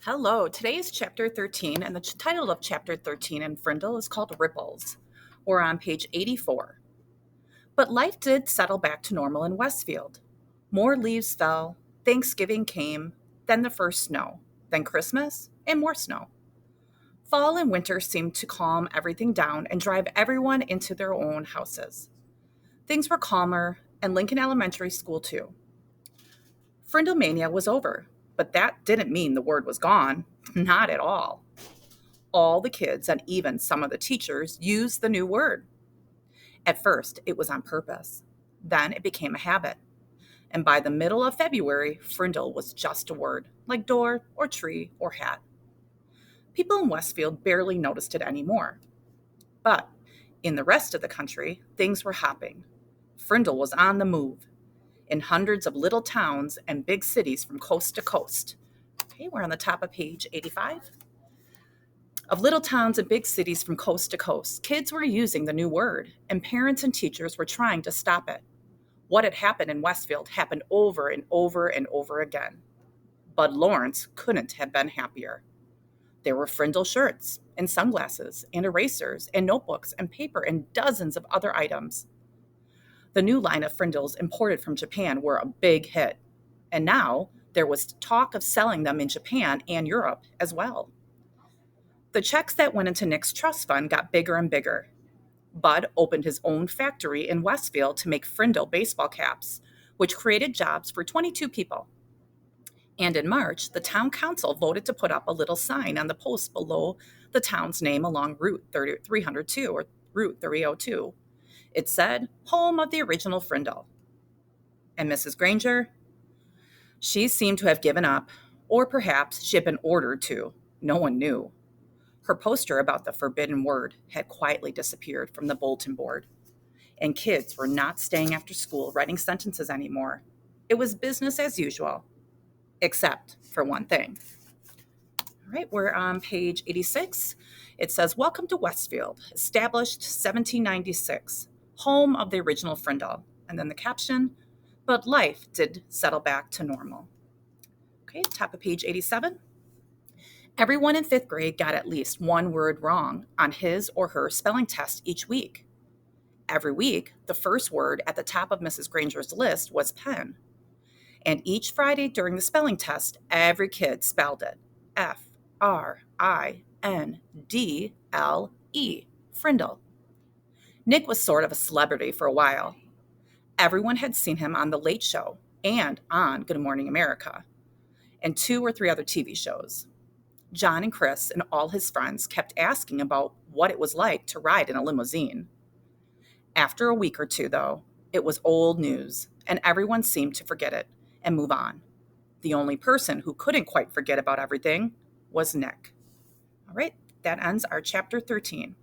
Hello, today is chapter 13, and the title of chapter 13 in Frindle is called Ripples. We're on page 84. But life did settle back to normal in Westfield. More leaves fell, Thanksgiving came, then the first snow, then Christmas, and more snow. Fall and winter seemed to calm everything down and drive everyone into their own houses. Things were calmer, and Lincoln Elementary School too. Frindlemania was over, but that didn't mean the word was gone. Not at all. All the kids and even some of the teachers used the new word. At first, it was on purpose. Then it became a habit. And by the middle of February, Frindle was just a word, like door or tree or hat. People in Westfield barely noticed it anymore. But in the rest of the country, things were hopping. Frindle was on the move in hundreds of little towns and big cities from coast to coast. Okay, we're on the top of page 85. Of little towns and big cities from coast to coast, kids were using the new word, and parents and teachers were trying to stop it. What had happened in Westfield happened over and over and over again. Bud Lawrence couldn't have been happier. There were Frindle shirts, and sunglasses, and erasers, and notebooks, and paper, and dozens of other items. The new line of Frindles imported from Japan were a big hit, and now there was talk of selling them in Japan and Europe as well. The checks that went into Nick's trust fund got bigger and bigger. Bud opened his own factory in Westfield to make Frindle baseball caps, which created jobs for 22 people. And in March, the town council voted to put up a little sign on the post below the town's name along Route 302 or Route 302. It said, "Home of the original Frindle." And Mrs. Granger? She seemed to have given up, or perhaps she had been ordered to. No one knew. Her poster about the forbidden word had quietly disappeared from the bulletin board, and kids were not staying after school writing sentences anymore. It was business as usual, except for one thing. All right, we're on page 86. It says, "Welcome to Westfield, established 1796, home of the original Frindle." And then the caption, "But life did settle back to normal." Okay, top of page 87. Everyone in fifth grade got at least one word wrong on his or her spelling test each week. Every week, the first word at the top of Mrs. Granger's list was pen. And each Friday during the spelling test, every kid spelled it Frindle, Frindle. Nick was sort of a celebrity for a while. Everyone had seen him on The Late Show and on Good Morning America, and 2 or 3 other TV shows. John and Chris and all his friends kept asking about what it was like to ride in a limousine. After a week or two, though, it was old news, and everyone seemed to forget it and move on. The only person who couldn't quite forget about everything was Nick. All right, that ends our chapter 13.